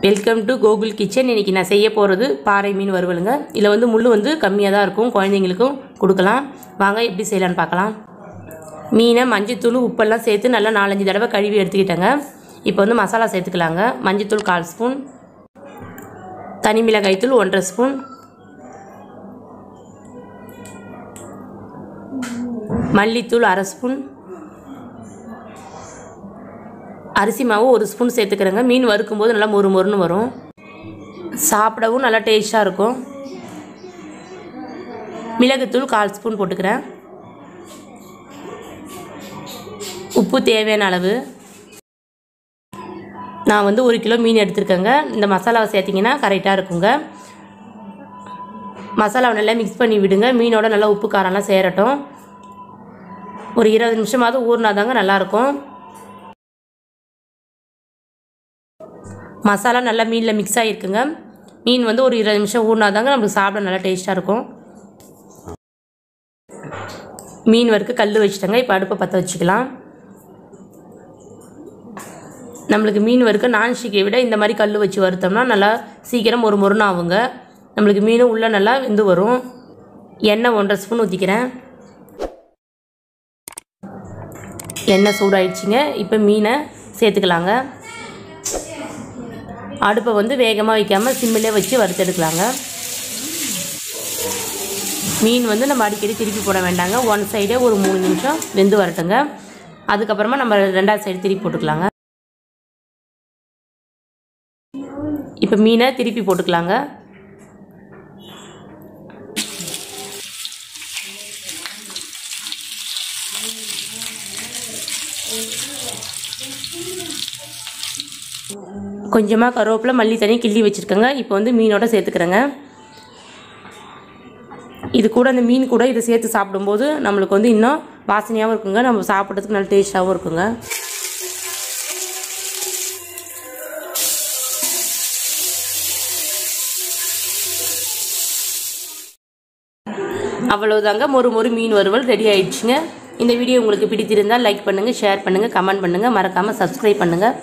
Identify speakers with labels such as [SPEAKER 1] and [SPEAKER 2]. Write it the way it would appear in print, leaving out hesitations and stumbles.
[SPEAKER 1] Welcome to Gokul kitchen. இன்றைக்கி நான் செய்ய போகிறது பாறை மீன் வறுவலுங்க. இதில் வந்து முள் வந்து கம்மியாக தான் இருக்கும், குழந்தைங்களுக்கும் கொடுக்கலாம். வாங்க எப்படி செய்யலான்னு பார்க்கலாம். மீனை மஞ்சத்தூள் உப்பெல்லாம் சேர்த்து நல்லா 4-5 தடவை கழுவி எடுத்துக்கிட்டேங்க. இப்போ வந்து மசாலா சேர்த்துக்கலாங்க. மஞ்சத்தூள் 1/4 ஸ்பூன், தனி மிளகாய்த்தூள் 1.5 ஸ்பூன், மல்லித்தூள் 1/2 ஸ்பூன், அரிசி மாவு 1 ஸ்பூன் சேர்த்துக்கிறேங்க. மீன் வறுக்கும்போது நல்லா மொறு மொறுன்னு வரும், சாப்பிடவும் நல்லா டேஸ்ட்டாக இருக்கும். மிளகுத்தூள் 1/4 ஸ்பூன் போட்டுக்கிறேன். உப்பு தேவையான அளவு. நான் வந்து 1 கிலோ மீன் எடுத்துருக்கேங்க. இந்த மசாலாவை சேர்த்திங்கன்னா கரெக்டாக இருக்குங்க. மசாலாவை நல்லா மிக்ஸ் பண்ணி விடுங்க. மீனோட நல்லா உப்பு காரம்லாம் சேரட்டும். ஒரு 20 நிமிஷமாவது ஊறினாதாங்க நல்லாயிருக்கும். மசாலா நல்லா மீனில் மிக்ஸ் ஆகிருக்குங்க. மீன் வந்து ஒரு 20 நிமிஷம் ஊறினாதாங்க நம்மளுக்கு சாப்பிட நல்லா டேஸ்ட்டாக இருக்கும். மீன் வறுக்க கல் வச்சுட்டேங்க. இப்போ அடுப்பை பற்ற வச்சுக்கலாம். நம்மளுக்கு மீன் வறுக்க நான்ஸ்டிக்கை விட இந்த மாதிரி கல் வச்சு வறுத்தோம்னா நல்லா சீக்கிரம் ஒரு மொறுன்னு ஆகுங்க. நம்மளுக்கு மீனும் உள்ளே நல்லா வெந்து வரும். எண்ணெய் 1.5 ஸ்பூன் ஊற்றிக்கிறேன். எண்ணெய் சூடாயிடுச்சுங்க. இப்போ மீனை சேர்த்துக்கலாங்க. அடுப்பை வந்து வேகமாக வைக்காமல் சிம்மிலே வச்சு வறுத்தெடுக்கலாங்க. மீன் வந்து நம்ம அடிக்கடி திருப்பி போட வேண்டாங்க. ஒன் சைடே ஒரு 3 நிமிஷம் வெந்து வரட்டுங்க. அதுக்கப்புறமா நம்ம 2வது சைடு திருப்பி போட்டுக்கலாங்க. இப்போ மீனை திருப்பி போட்டுக்கலாங்க. கொஞ்சமாக கருவேப்பிலை மல்லி தனி கிள்ளி வச்சுருக்கேங்க. இப்போ வந்து மீனோட சேர்த்துக்கிறேங்க. இது கூட அந்த மீன் கூட இதை சேர்த்து சாப்பிடும்போது நம்மளுக்கு வந்து இன்னும் வாசனையாகவும் இருக்குங்க. நம்ம சாப்பிட்றதுக்கு நல்ல டேஸ்ட்டாகவும் இருக்குங்க. அவ்வளோதாங்க, மொறு மீன் வறுவல் ரெடி ஆயிடுச்சுங்க. இந்த வீடியோ உங்களுக்கு பிடித்திருந்தால் லைக் பண்ணுங்கள், ஷேர் பண்ணுங்கள், கமெண்ட் பண்ணுங்கள், மறக்காமல் சப்ஸ்கிரைப் பண்ணுங்கள்.